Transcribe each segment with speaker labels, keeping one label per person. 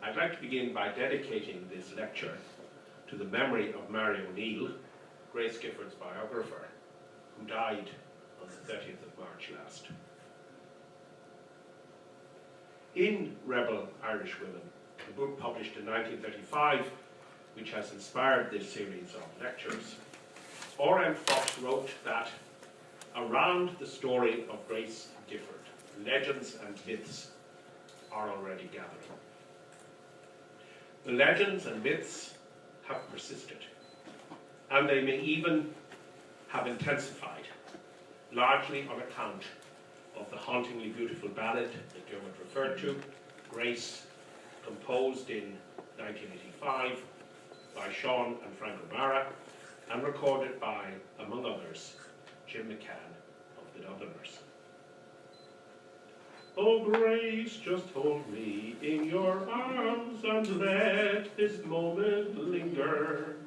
Speaker 1: I'd like to begin by dedicating this lecture to the memory of Mary O'Neill, Grace Gifford's biographer, who died on the 30th of March last. In Rebel Irishwomen, a book published in 1935, which has inspired this series of lectures, R.M. Fox wrote that around the story of Grace Gifford, legends and myths are already gathering. The legends and myths have persisted, and they may even have intensified, largely on account of the hauntingly beautiful ballad that Dermot referred to, Grace, composed in 1985 by Sean and Frank O'Mara, and recorded by, among others, Jim McCann of the Dubliners. Oh, Grace, just hold me in your arms and let this moment linger.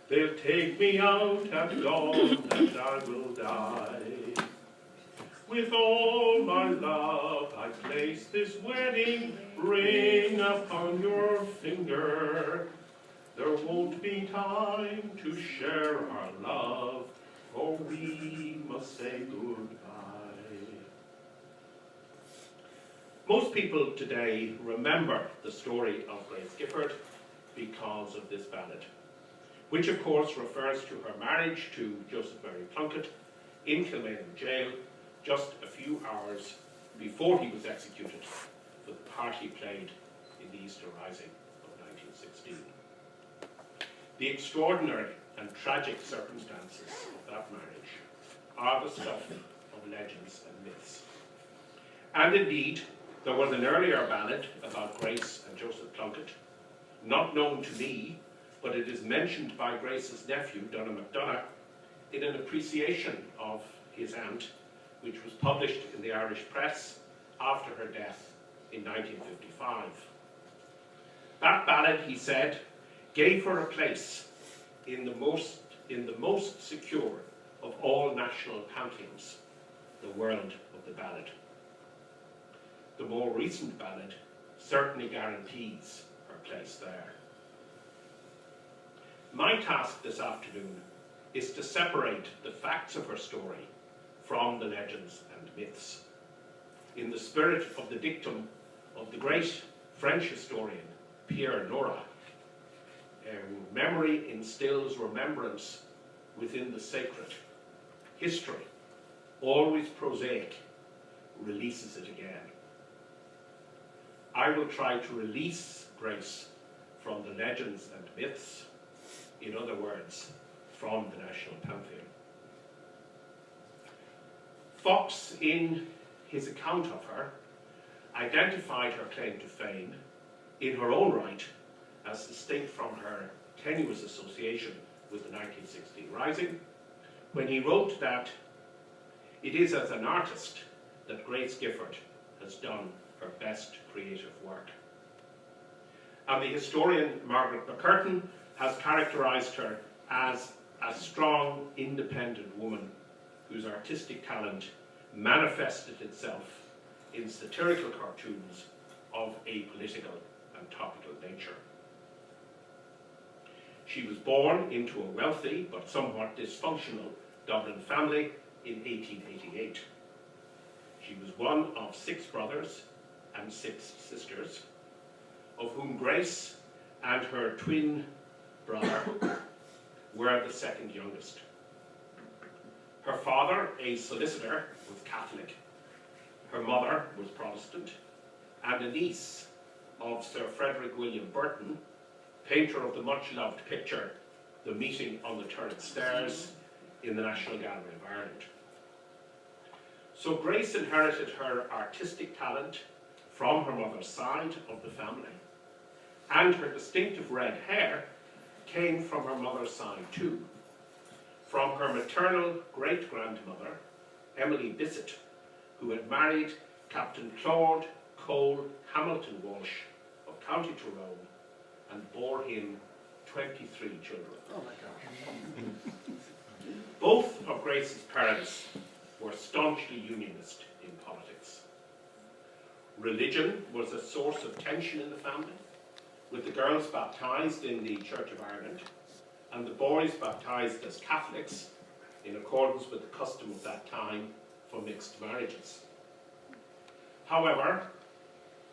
Speaker 1: They'll take me out at dawn and I will die. With all my love I place this wedding ring upon your finger. There won't be time to share our love, for we must say goodbye. Most people today remember the story of Grace Gifford because of this ballad, which of course refers to her marriage to Joseph Mary Plunkett in Kilmainham jail just a few hours before he was executed for the part he played in the Easter Rising of 1916. The extraordinary and tragic circumstances of that marriage are the stuff of legends and myths. And indeed, there was an earlier ballad about Grace and Joseph Plunkett, not known to me, but it is mentioned by Grace's nephew, Donogh MacDonagh, in an appreciation of his aunt, which was published in the Irish press after her death in 1955. That ballad, he said, gave her a place in the most secure of all national pantheons, the world of the ballad. The more recent ballad certainly guarantees her place there. My task this afternoon is to separate the facts of her story from the legends and myths, in the spirit of the dictum of the great French historian Pierre Nora. Memory instills remembrance within the sacred. History, always prosaic, releases it again. I will try to release Grace from the legends and myths, in other words, from the national pantheon. Fox, in his account of her, identified her claim to fame in her own right as distinct from her tenuous association with the 1916 Rising, when he wrote that it is as an artist that Grace Gifford has done her best creative work. And the historian Margaret McCurtain has characterised her as a strong, independent woman whose artistic talent manifested itself in satirical cartoons of a political and topical nature. She was born into a wealthy but somewhat dysfunctional Dublin family in 1888. She was one of 6 brothers and 6 sisters, of whom Grace and her twin brother were the second youngest. Her father, a solicitor, was Catholic. Her mother was Protestant, and a niece of Sir Frederick William Burton, painter of the much-loved picture, The Meeting on the Turret Stairs, in the National Gallery of Ireland. So Grace inherited her artistic talent from her mother's side of the family, and her distinctive red hair came from her mother's side too, from her maternal great-grandmother, Emily Bissett, who had married Captain Claude Cole Hamilton Walsh of County Tyrone and bore him 23 children.
Speaker 2: Oh my gosh.
Speaker 1: Both of Grace's parents were staunchly unionist in politics. Religion was a source of tension in the family, with the girls baptised in the Church of Ireland and the boys baptised as Catholics in accordance with the custom of that time for mixed marriages. However,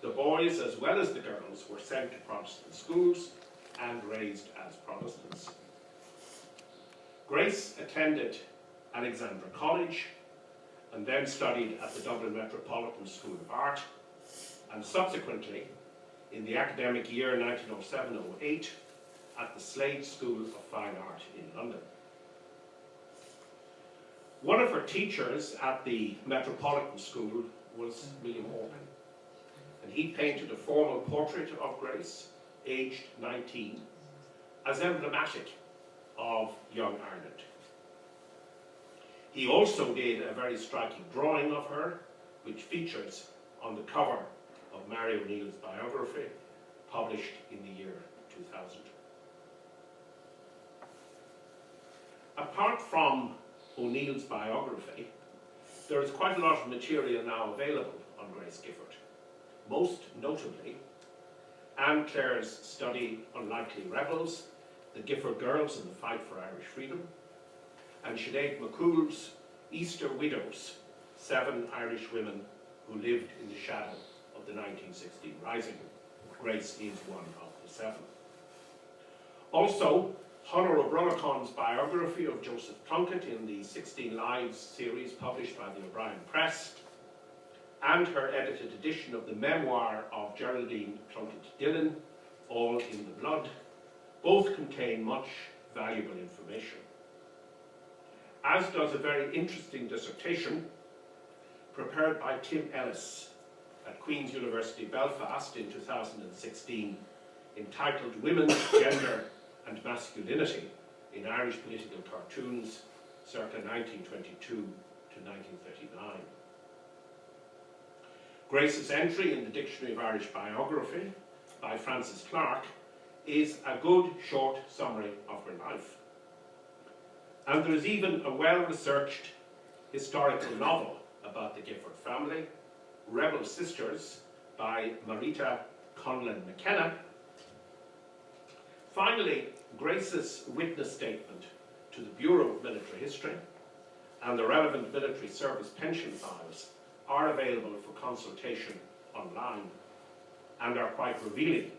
Speaker 1: the boys as well as the girls were sent to Protestant schools and raised as Protestants. Grace attended Alexandra College and then studied at the Dublin Metropolitan School of Art, and subsequently, in the academic year 1907-08, at the Slade School of Fine Art in London. One of her teachers at the Metropolitan School was William Horton, and he painted a formal portrait of Grace, aged 19, as emblematic of young Ireland. He also did a very striking drawing of her, which features on the cover of Mary O'Neill's biography, published in the year 2000. Apart from O'Neill's biography, there is quite a lot of material now available on Grace Gifford, most notably Anne Clare's study Unlikely Rebels, The Gifford Girls in the Fight for Irish Freedom, and Sinead McCool's Easter Widows, 7 Irish women who lived in the shadow of the 1916 Rising. Grace is one of the 7. Also, Conor O'Bronicon's biography of Joseph Plunkett in the 16 Lives series published by the O'Brien Press, and her edited edition of the memoir of Geraldine Plunkett Dillon, All in the Blood, both contain much valuable information. As does a very interesting dissertation prepared by Tim Ellis at Queen's University Belfast in 2016, entitled Women, Gender and Masculinity in Irish Political Cartoons, circa 1922 to 1939. Grace's entry in the Dictionary of Irish Biography by Francis Clark is a good short summary of her life. And there is even a well-researched historical novel about the Gifford family, Rebel Sisters, by Marita Conlon McKenna. Finally, Grace's witness statement to the Bureau of Military History and the relevant military service pension files are available for consultation online and are quite revealing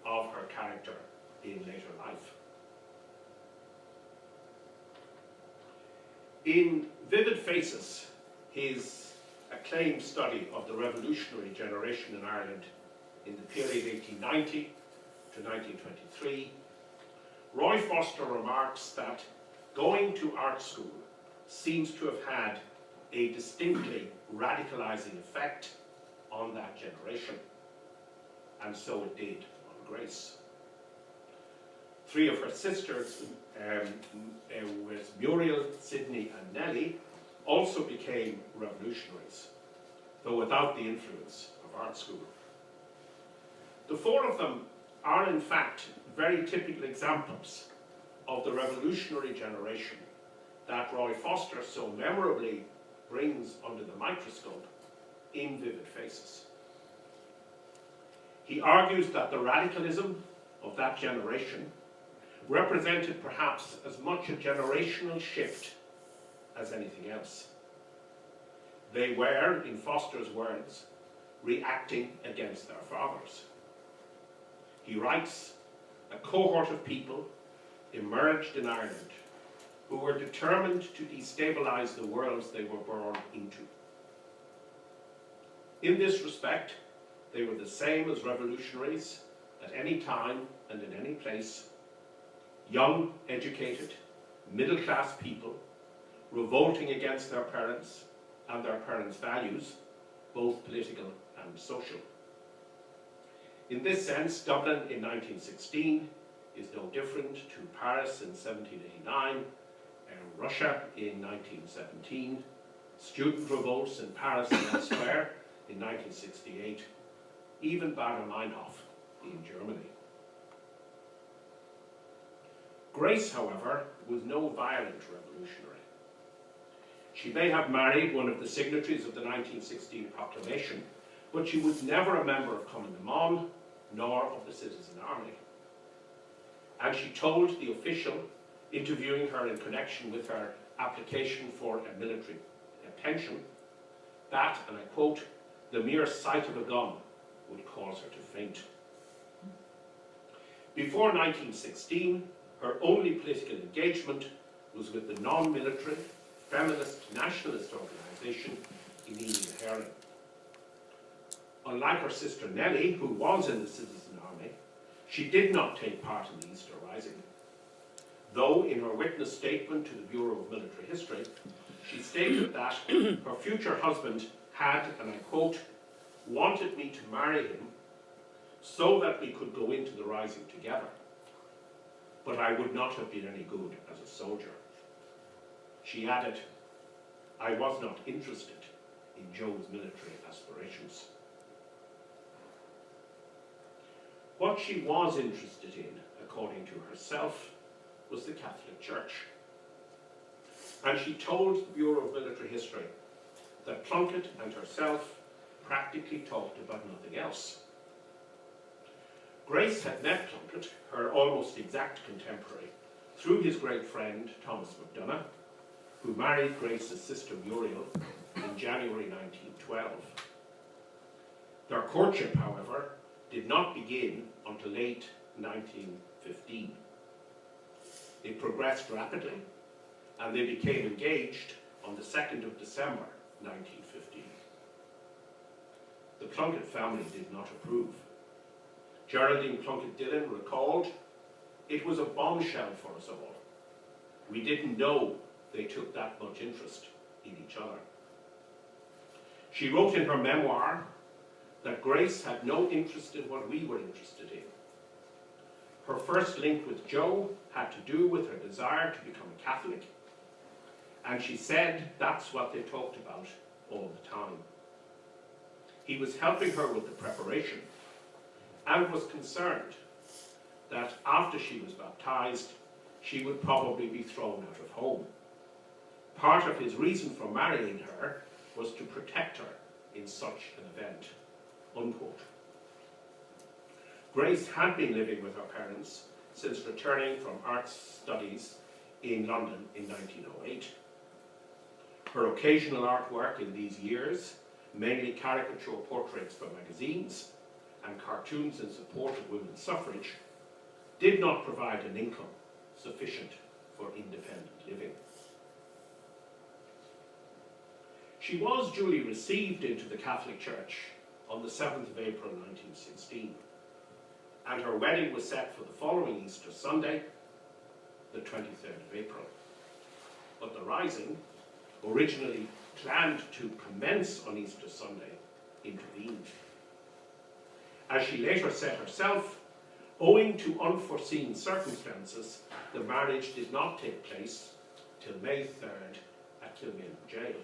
Speaker 1: of her character in later life. In Vivid Faces, his acclaimed study of the revolutionary generation in Ireland in the period 1890 to 1923, Roy Foster remarks that going to art school seems to have had a distinctly radicalizing effect on that generation, and so it did on Grace. 3 of her sisters, with Muriel, Sidney and Nellie, also became revolutionaries, though without the influence of art school. The 4 of them are in fact very typical examples of the revolutionary generation that Roy Foster so memorably brings under the microscope in Vivid Faces. He argues that the radicalism of that generation represented perhaps as much a generational shift as anything else. They were, in Foster's words, reacting against their fathers. He writes, a cohort of people emerged in Ireland who were determined to destabilize the worlds they were born into. In this respect, they were the same as revolutionaries at any time and in any place. Young, educated, middle-class people revolting against their parents and their parents' values, both political and social. In this sense, Dublin in 1916 is no different to Paris in 1789, Russia in 1917, student revolts in Paris and elsewhere in 1968, even Baader-Meinhof in Germany. Grace, however, was no violent revolutionary. She may have married one of the signatories of the 1916 proclamation, but she was never a member of Cumann na mBan, nor of the citizen army. And she told the official interviewing her in connection with her application for a military pension that, and I quote, "the mere sight of a gun would cause her to faint." Before 1916, her only political engagement was with the non-military feminist nationalist organisation Emilia Herring. Unlike her sister Nellie, who was in the citizen army, she did not take part in the Easter Rising, though in her witness statement to the Bureau of Military History, she stated that her future husband had, and I quote, "wanted me to marry him so that we could go into the Rising together, but I would not have been any good as a soldier." She added, "I was not interested in Joe's military aspirations." What she was interested in, according to herself, was the Catholic Church. And she told the Bureau of Military History that Plunkett and herself practically talked about nothing else. Grace had met Plunkett, her almost exact contemporary, through his great friend Thomas MacDonagh, who married Grace's sister Muriel in January 1912. Their courtship, however, did not begin until late 1915. It progressed rapidly, and they became engaged on the 2nd of December 1915. The Plunkett family did not approve. Geraldine Plunkett Dillon recalled, "It was a bombshell for us all. We didn't know they took that much interest in each other." She wrote in her memoir that Grace had no interest in what we were interested in. Her first link with Joe had to do with her desire to become a Catholic, and she said that's what they talked about all the time. He was helping her with the preparation and was concerned that after she was baptized, she would probably be thrown out of home. Part of his reason for marrying her was to protect her in such an event, unquote. Grace had been living with her parents since returning from arts studies in London in 1908. Her occasional artwork in these years, mainly caricature portraits for magazines and cartoons in support of women's suffrage, did not provide an income sufficient for independent living. She was duly received into the Catholic Church on the 7th of April 1916, and her wedding was set for the following Easter Sunday, the 23rd of April. But the Rising, originally planned to commence on Easter Sunday, intervened. As she later said herself, owing to unforeseen circumstances, the marriage did not take place till May 3rd at Kilmainham Jail.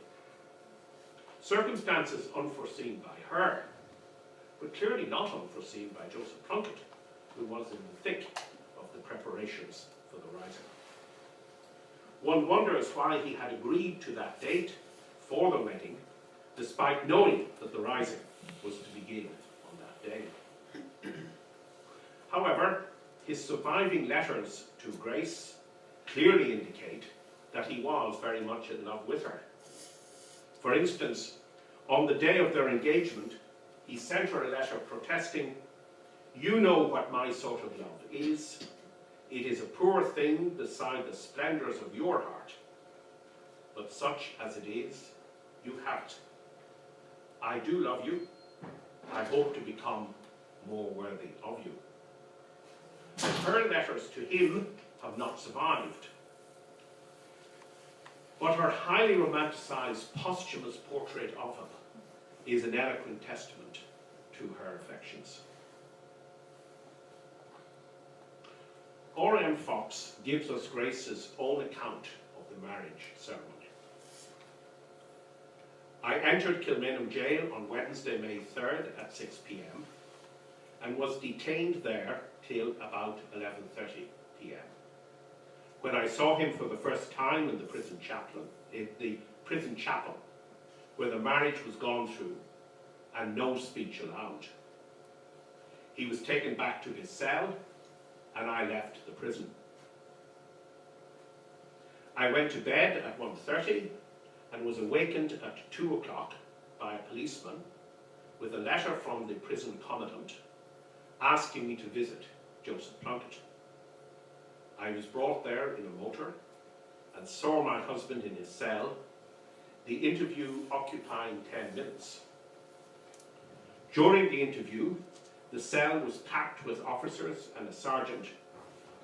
Speaker 1: Circumstances unforeseen by her, but clearly not unforeseen by Joseph Plunkett, who was in the thick of the preparations for the Rising. One wonders why he had agreed to that date for the wedding, despite knowing that the Rising was to begin on that day. However, his surviving letters to Grace clearly indicate that he was very much in love with her. For instance, on the day of their engagement, he sent her a letter protesting, "You know what my sort of love is. It is a poor thing beside the splendours of your heart. But such as it is, you have it. I do love you. I hope to become more worthy of you." Her letters to him have not survived. But her highly romanticised posthumous portrait of him is an eloquent testament to her affections. R.M. Fox gives us Grace's own account of the marriage ceremony. "I entered Kilmainham Jail on Wednesday, May 3rd at 6 p.m. and was detained there till about 11:30 p.m. When I saw him for the first time in the prison chapel, where the marriage was gone through and no speech allowed. He was taken back to his cell, and I left the prison. I went to bed at 1:30 and was awakened at 2 o'clock by a policeman with a letter from the prison commandant asking me to visit Joseph Plunkett. I was brought there in a motor and saw my husband in his cell, the interview occupying 10 minutes. During the interview, the cell was packed with officers and a sergeant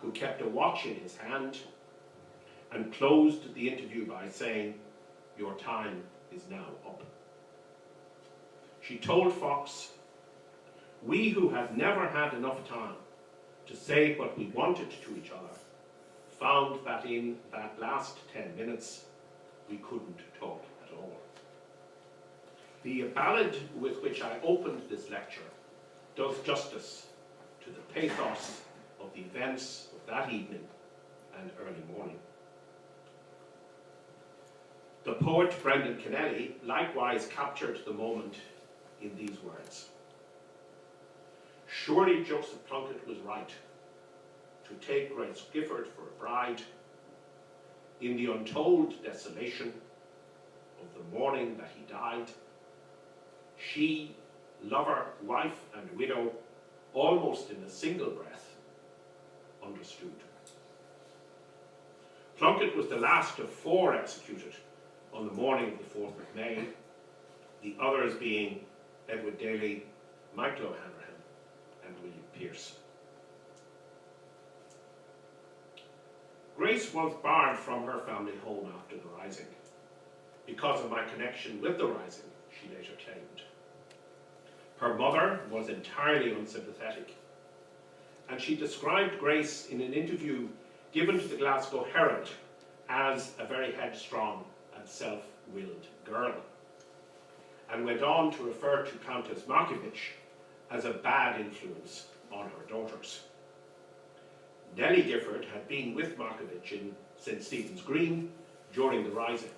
Speaker 1: who kept a watch in his hand and closed the interview by saying, "Your time is now up." She told Fox, "We who had never had enough time to say what we wanted to each other found that in that last 10 minutes we couldn't talk at all." The ballad with which I opened this lecture does justice to the pathos of the events of that evening and early morning. The poet Brendan Kennelly likewise captured the moment in these words: "Surely Joseph Plunkett was right to take Grace Gifford for a bride in the untold desolation of the morning that he died. She, lover, wife, and widow, almost in a single breath, understood." Plunkett was the last of 4 executed on the morning of the 4th of May, the others being Edward Daly, Michael O'Hanrahan, and William Pearce. Grace was barred from her family home after the Rising, because of my connection with the Rising, she later claimed. Her mother was entirely unsympathetic, and she described Grace in an interview given to the Glasgow Herald as a very headstrong and self-willed girl, and went on to refer to Countess Markievicz as a bad influence on her daughters. Nellie Gifford had been with Markievicz in St. Stephen's Green during the Rising,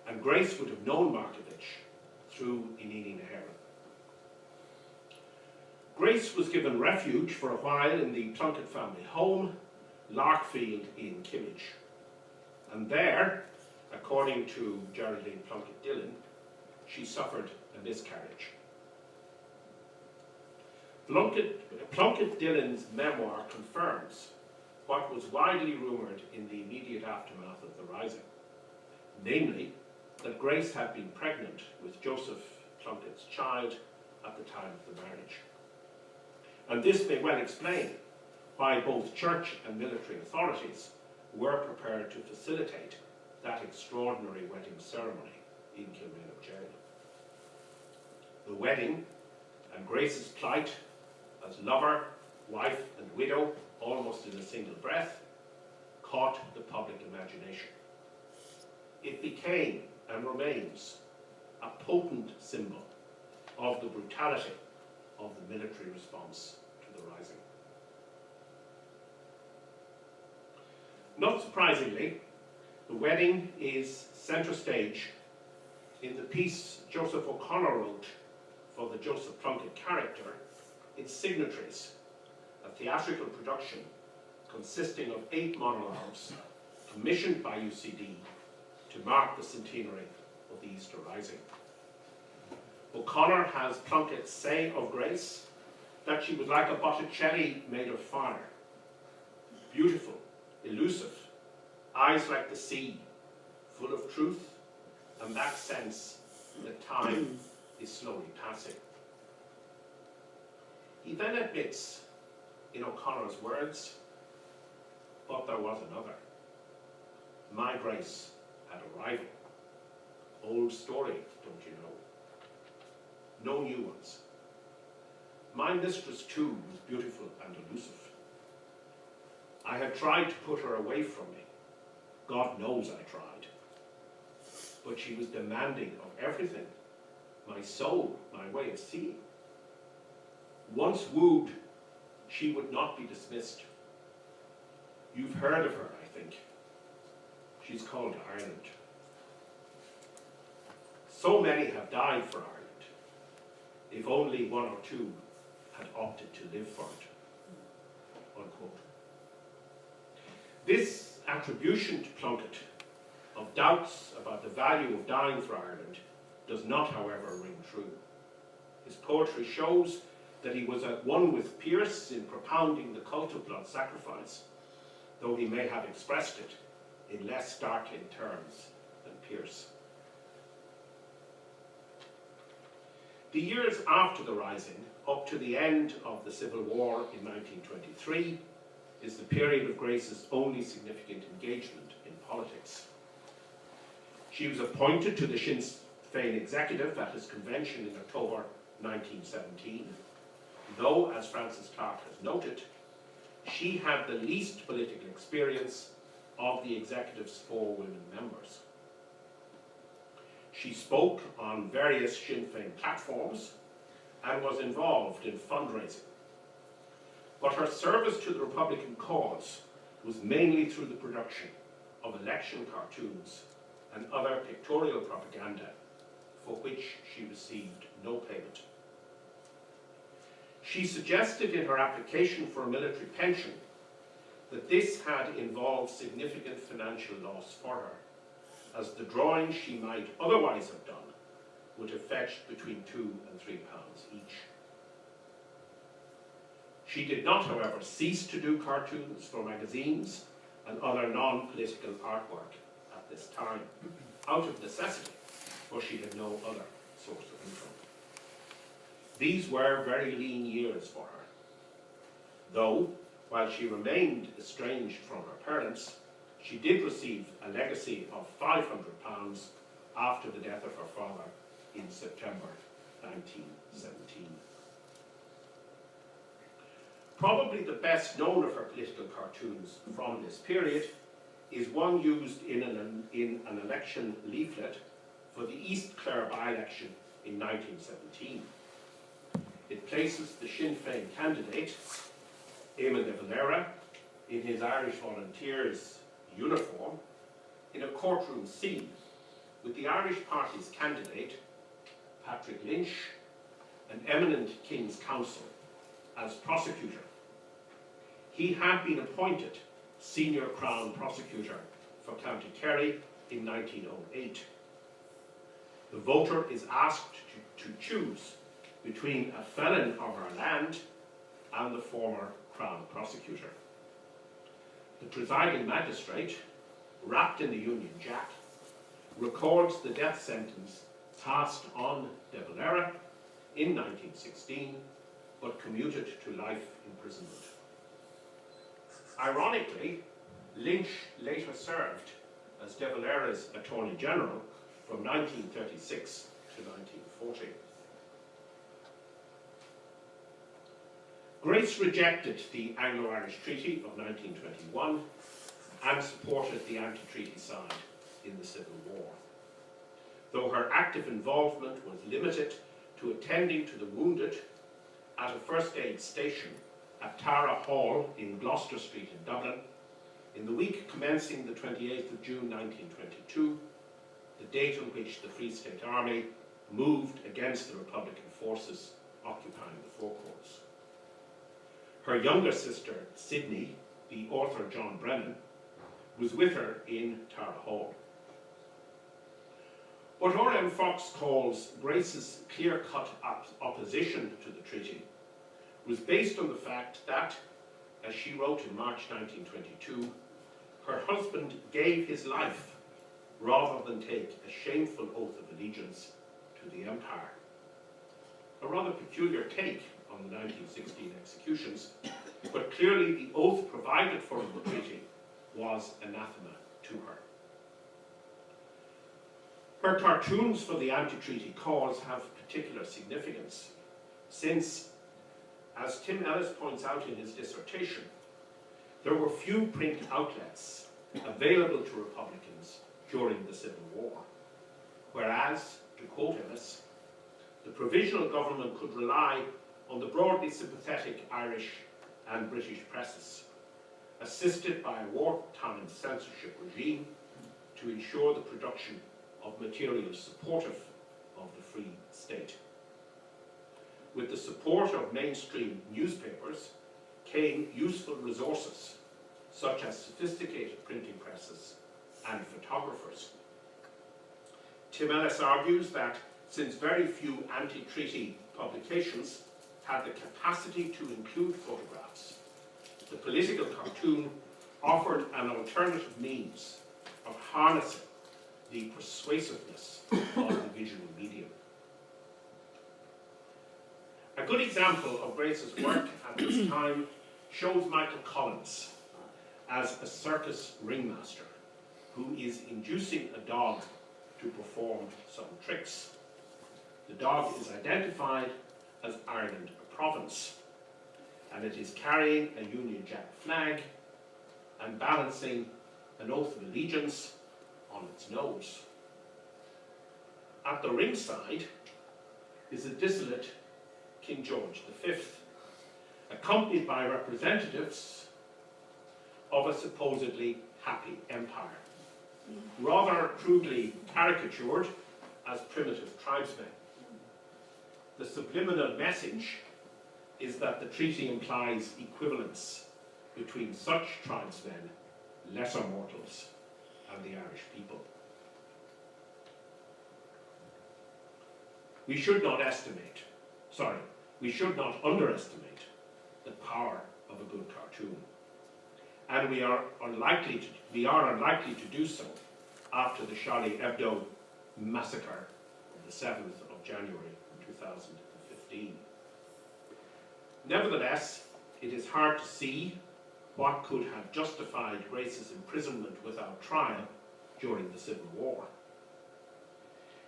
Speaker 1: and Grace would have known Markievicz through Inini na HÉireann. Grace was given refuge for a while in the Plunkett family home, Larkfield in Kimmage, and there, according to Geraldine Plunkett Dillon, she suffered a miscarriage. Plunkett Dillon's memoir confirms what was widely rumoured in the immediate aftermath of the Rising, namely that Grace had been pregnant with Joseph Plunkett's child at the time of the marriage. And this may well explain why both church and military authorities were prepared to facilitate that extraordinary wedding ceremony in Kilmainham Jail. The wedding and Grace's plight as lover, wife, and widow, almost in a single breath, caught the public imagination. It became and remains a potent symbol of the brutality of the military response to the Rising. Not surprisingly, the wedding is centre stage in the piece Joseph O'Connor wrote for the Joseph Plunkett character, Its Signatories, a theatrical production consisting of 8 monologues commissioned by UCD to mark the centenary of the Easter Rising. O'Connor has Plunkett say of Grace that she was like a Botticelli made of fire, beautiful, elusive, eyes like the sea, full of truth, and that sense that time is slowly passing. He then admits, in O'Connor's words, but there was another. My Grace had a rival. Old story, don't you know? No new ones. My mistress too was beautiful and elusive. I had tried to put her away from me. God knows I tried. But she was demanding of everything. My soul, my way of seeing. Once wooed, she would not be dismissed. You've heard of her, I think. She's called Ireland. So many have died for Ireland. If only 1 or 2 had opted to live for it, unquote. This attribution to Plunkett of doubts about the value of dying for Ireland does not, however, ring true. His poetry shows that he was at one with Pearse in propounding the cult of blood sacrifice, though he may have expressed it in less startling terms than Pearse. The years after the Rising, up to the end of the Civil War in 1923, is the period of Grace's only significant engagement in politics. She was appointed to the Sinn Féin executive at his convention in October 1917, though, as Frances Clark has noted, she had the least political experience of the executive's 4 women members. She spoke on various Sinn Féin platforms and was involved in fundraising. But her service to the Republican cause was mainly through the production of election cartoons and other pictorial propaganda, for which she received no payment. She suggested in her application for a military pension that this had involved significant financial loss for her, as the drawings she might otherwise have done would have fetched between £2 and £3 each. She did not, however, cease to do cartoons for magazines and other non-political artwork at this time, out of necessity, for she had no other source of income. These were very lean years for her, though, while she remained estranged from her parents, she did receive a legacy of £500 after the death of her father in September 1917. Probably the best known of her political cartoons from this period is one used in an election leaflet for the East Clare by-election in 1917. It places the Sinn Féin candidate, Eamon de Valera, in his Irish Volunteers uniform, in a courtroom scene with the Irish Party's candidate, Patrick Lynch, an eminent King's Counsel, as prosecutor. He had been appointed senior Crown Prosecutor for County Kerry in 1908. The voter is asked to choose between a felon of our land and the former Crown Prosecutor. The presiding magistrate, wrapped in the Union Jack, records the death sentence passed on de Valera in 1916, but commuted to life imprisonment. Ironically, Lynch later served as de Valera's Attorney General from 1936 to 1940. Grace rejected the Anglo-Irish Treaty of 1921 and supported the anti-treaty side in the Civil War. Though her active involvement was limited to attending to the wounded at a first aid station at Tara Hall in Gloucester Street in Dublin, in the week commencing the 28th of June 1922, the date on which the Free State Army moved against the Republican forces occupying the forecourts. Her younger sister, Sydney, the author John Brennan, was with her in Tara Hall. What R.M. Fox calls Grace's clear-cut opposition to the treaty was based on the fact that, as she wrote in March 1922, her husband gave his life rather than take a shameful oath of allegiance to the Empire. A rather peculiar take on the 1916 executions, but clearly the oath provided for in the treaty was anathema to her. Her cartoons for the anti-treaty cause have particular significance, since, as Tim Ellis points out in his dissertation, there were few print outlets available to Republicans during the Civil War, whereas, to quote Ellis, the provisional government could rely on the broadly sympathetic Irish and British presses, assisted by a wartime censorship regime to ensure the production of material supportive of the Free State. with the support of mainstream newspapers came useful resources such as sophisticated printing presses and photographers. Tim Ellis argues that since very few anti-treaty publications had the capacity to include photographs, the political cartoon offered an alternative means of harnessing the persuasiveness of the visual medium. A good example of Grace's work at this time shows Michael Collins as a circus ringmaster who is inducing a dog to perform some tricks. The dog is identified as Ireland a province, and it is carrying a Union Jack flag and balancing an oath of allegiance on its nose. At the ringside is a dissolute King George V, accompanied by representatives of a supposedly happy empire, rather crudely caricatured as primitive tribesmen. The subliminal message is that the treaty implies equivalence between such tribesmen, lesser mortals, and the Irish people. We should not underestimate the power of a good cartoon. And we are unlikely to do so after the Charlie Hebdo massacre of the 7th of January 2015. Nevertheless, it is hard to see what could have justified Grace's imprisonment without trial during the Civil War.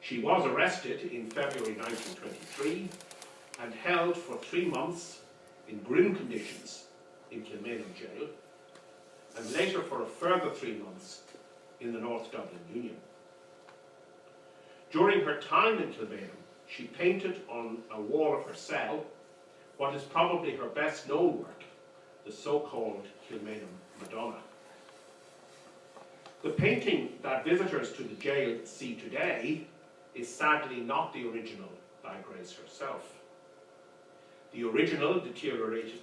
Speaker 1: She was arrested in February 1923 and held for 3 months in grim conditions in Kilmainham Jail, and later for a further 3 months in the North Dublin Union. During her time in Kilmainham, she painted on a wall of her cell what is probably her best known work, the so-called Kilmainham Madonna. The painting that visitors to the jail see today is sadly not the original by Grace herself. The original deteriorated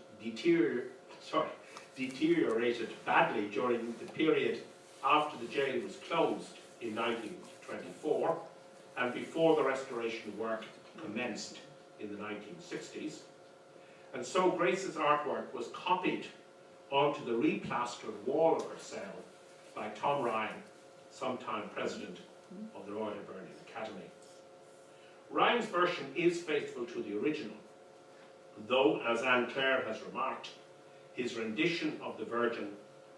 Speaker 1: badly during the period after the jail was closed in 1924 and before the restoration work commenced in the 1960s. And so Grace's artwork was copied onto the replastered wall of her cell by Tom Ryan, sometime president of the Royal Hibernian Academy. Ryan's version is faithful to the original, though, as Anne Clare has remarked, his rendition of the Virgin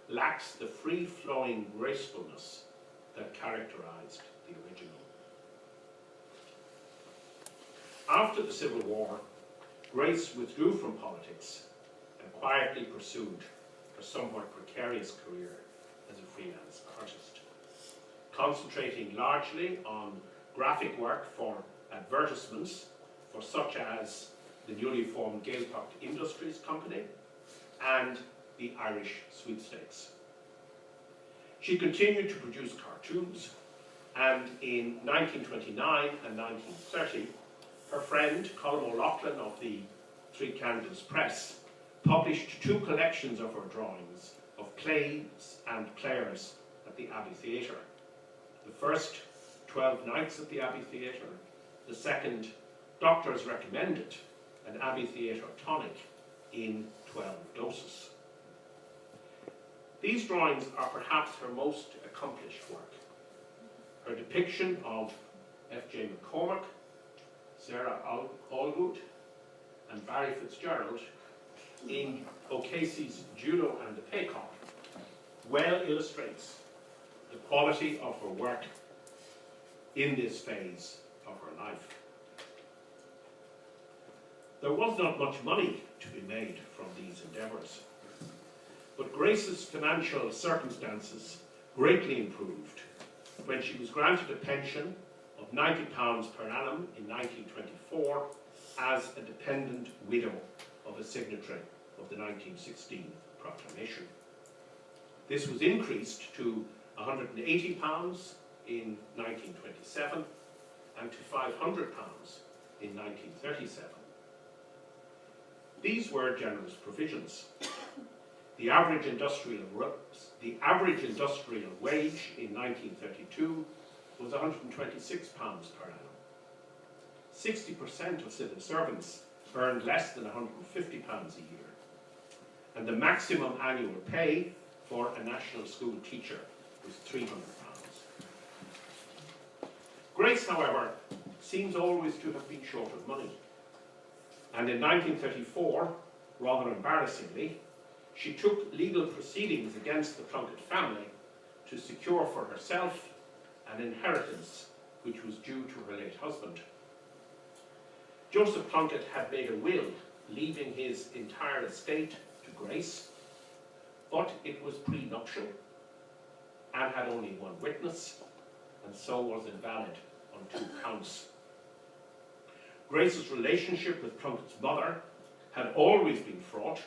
Speaker 1: lacks the free-flowing gracefulness that characterized the original. After the Civil War, Grace withdrew from politics and quietly pursued her somewhat precarious career as a freelance artist, concentrating largely on graphic work for advertisements for such as the newly formed Gaeltacht Industries Company and the Irish Sweepstakes. She continued to produce cartoons, and in 1929 and 1930, her friend Colm O'Loughlin of the Three Candles Press published 2 collections of her drawings of plays and players at the Abbey Theatre. The first, 12 Nights at the Abbey Theatre. The second, Doctors Recommended, an Abbey Theatre tonic in 12 doses. These drawings are perhaps her most accomplished work. Her depiction of F.J. McCormack, Sarah Allwood, and Barry Fitzgerald in O'Casey's Judo and the Paycock well illustrates the quality of her work in this phase of her life. There was not much money to be made from these endeavours, but Grace's financial circumstances greatly improved when she was granted a pension of £90 per annum in 1924 as a dependent widow of a signatory of the 1916 proclamation. This was increased to £180 in 1927 and to £500 in 1937. These were generous provisions. The average industrial wage in 1932 was £126 per annum. 60% of civil servants earned less than £150 a year, and the maximum annual pay for a national school teacher was £300. Grace, however, seems always to have been short of money, and in 1934, rather embarrassingly, she took legal proceedings against the Plunkett family to secure for herself an inheritance which was due to her late husband. Joseph Plunkett had made a will leaving his entire estate to Grace, but it was prenuptial and had only one witness, and so was invalid on 2 counts. Grace's relationship with Plunkett's mother had always been fraught,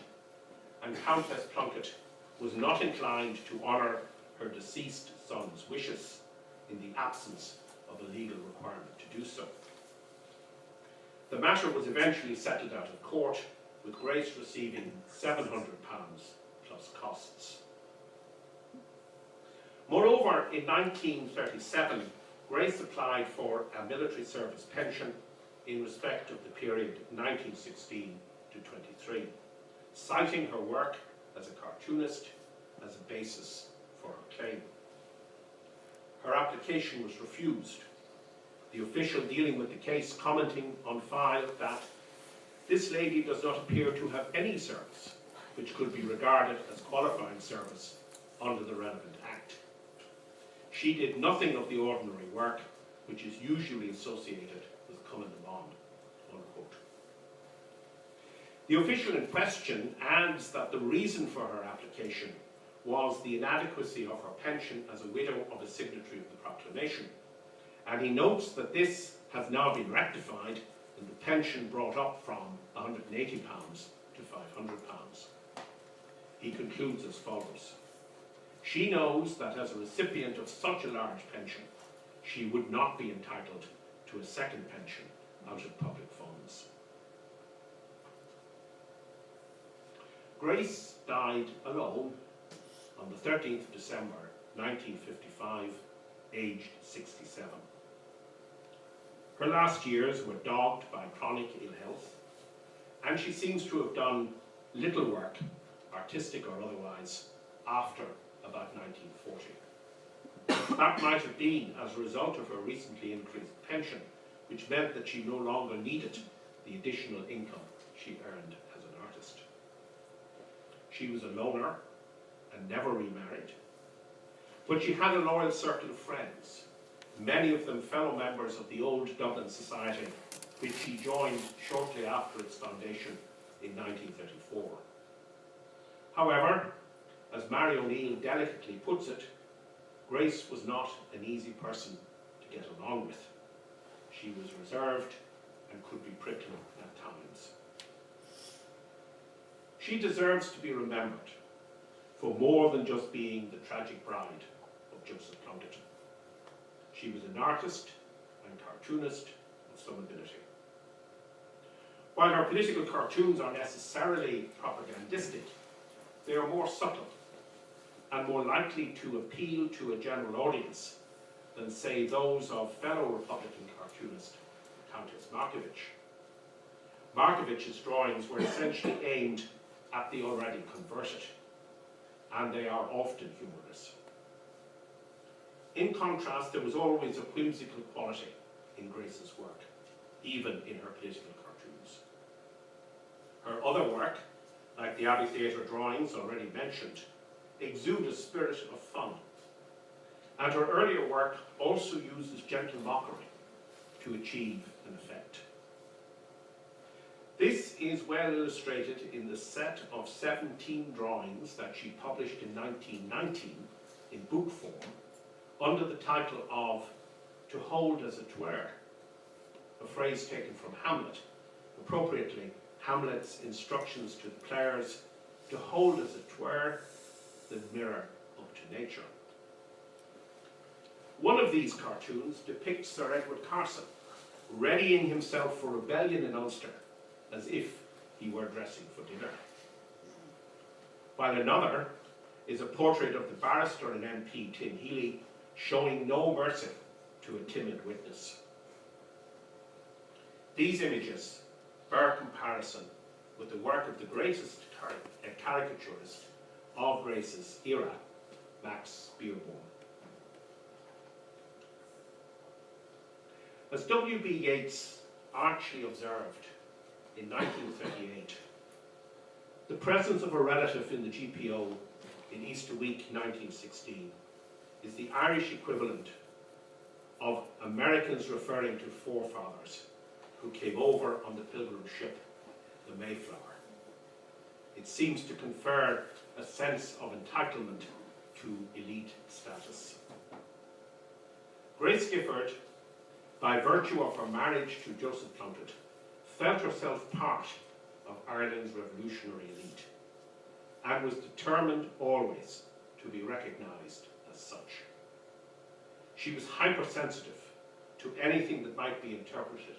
Speaker 1: and Countess Plunkett was not inclined to honour her deceased son's wishes in the absence of a legal requirement to do so. The matter was eventually settled out of court, with Grace receiving £700 plus costs. Moreover, in 1937, Grace applied for a military service pension in respect of the period 1916 to 23, citing her work as a cartoonist as a basis for her claim. Her application was refused, the official dealing with the case commenting on file that this lady does not appear to have any service which could be regarded as qualifying service under the relevant act. She did nothing of the ordinary work which is usually associated with coming along, unquote. The official in question adds that the reason for her application was the inadequacy of her pension as a widow of a signatory of the proclamation, and he notes that this has now been rectified and the pension brought up from £180 to £500. He concludes as follows: she knows that as a recipient of such a large pension, she would not be entitled to a second pension out of public funds. Grace died alone on the 13th of December 1955, aged 67. Her last years were dogged by chronic ill health, and she seems to have done little work, artistic or otherwise, after about 1940. That might have been as a result of her recently increased pension, which meant that she no longer needed the additional income she earned as an artist. She was a loner and never remarried, but she had a loyal circle of friends, many of them fellow members of the old Dublin Society, which she joined shortly after its foundation in 1934. However, as Mary O'Neill delicately puts it, Grace was not an easy person to get along with. She was reserved and could be prickly at times. She deserves to be remembered for more than just being the tragic bride of Joseph Plunkett. She was an artist and cartoonist of some ability. While her political cartoons are necessarily propagandistic, they are more subtle and more likely to appeal to a general audience than, say, those of fellow Republican cartoonist Countess Markievicz. Markiewicz's drawings were essentially aimed at the already converted, and they are often humorous. In contrast, there was always a whimsical quality in Grace's work, even in her political cartoons. Her other work, like the Abbey Theatre drawings already mentioned, exude a spirit of fun, and her earlier work also uses gentle mockery to achieve an effect. This is well illustrated in the set of 17 drawings that she published in 1919 in book form under the title of "To Hold As It Were," a phrase taken from Hamlet, appropriately Hamlet's instructions to the players to hold as it were the mirror up to nature. One of these cartoons depicts Sir Edward Carson readying himself for rebellion in Ulster, as if he were dressing for dinner. While another is a portrait of the barrister and MP Tim Healy showing no mercy to a timid witness. These images bear comparison with the work of the greatest caricaturist of Grace's era, Max Beerbohm. As W.B. Yeats archly observed in 1938, the presence of a relative in the GPO in Easter week 1916 is the Irish equivalent of Americans referring to forefathers who came over on the pilgrim ship, the Mayflower. It seems to confer a sense of entitlement to elite status. Grace Gifford, by virtue of her marriage to Joseph Plunkett, felt herself part of Ireland's revolutionary elite and was determined always to be recognised as such. She was hypersensitive to anything that might be interpreted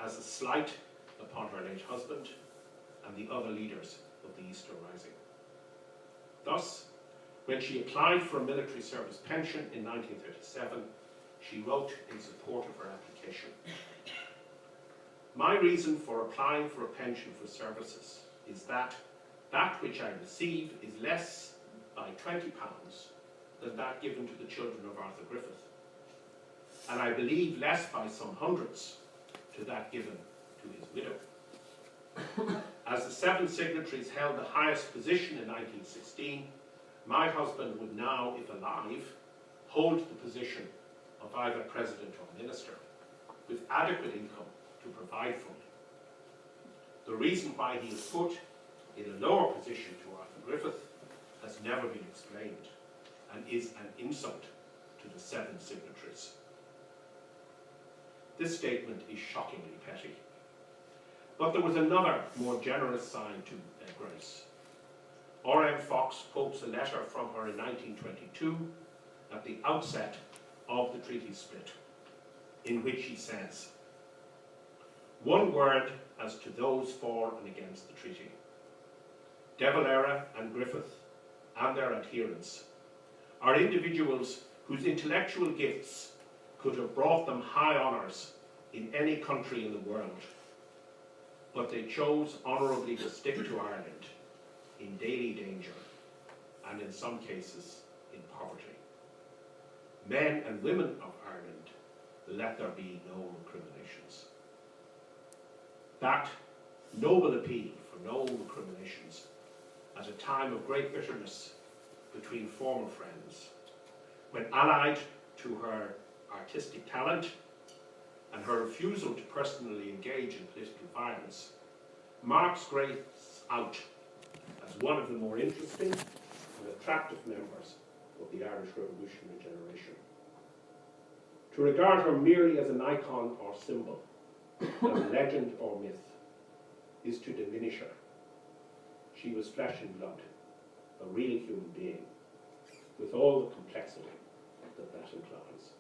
Speaker 1: as a slight upon her late husband and the other leaders of the Easter Rising. Thus, when she applied for a military service pension in 1937, she wrote in support of her application, "My reason for applying for a pension for services is that which I receive is less by £20 than that given to the children of Arthur Griffith, and I believe less by some hundreds to that given to his widow. As the 7 signatories held the highest position in 1916, my husband would now, if alive, hold the position of either president or minister, with adequate income to provide for me. The reason why he is put in a lower position to Arthur Griffith has never been explained, and is an insult to the 7 signatories." This statement is shockingly petty. But there was another, more generous side to Grace. R.M. Fox quotes a letter from her in 1922 at the outset of the treaty split, in which she says, "One word as to those for and against the treaty. De Valera and Griffith and their adherents are individuals whose intellectual gifts could have brought them high honours in any country in the world, but they chose honourably to stick to Ireland in daily danger and in some cases in poverty. Men and women of Ireland, let there be no recriminations." That noble appeal for no recriminations at a time of great bitterness between former friends, when allied to her artistic talent and her refusal to personally engage in political violence, marks Grace out as one of the more interesting and attractive members of the Irish revolutionary generation. To regard her merely as an icon or symbol, as a legend or myth, is to diminish her. She was flesh and blood, a real human being, with all the complexity that implies.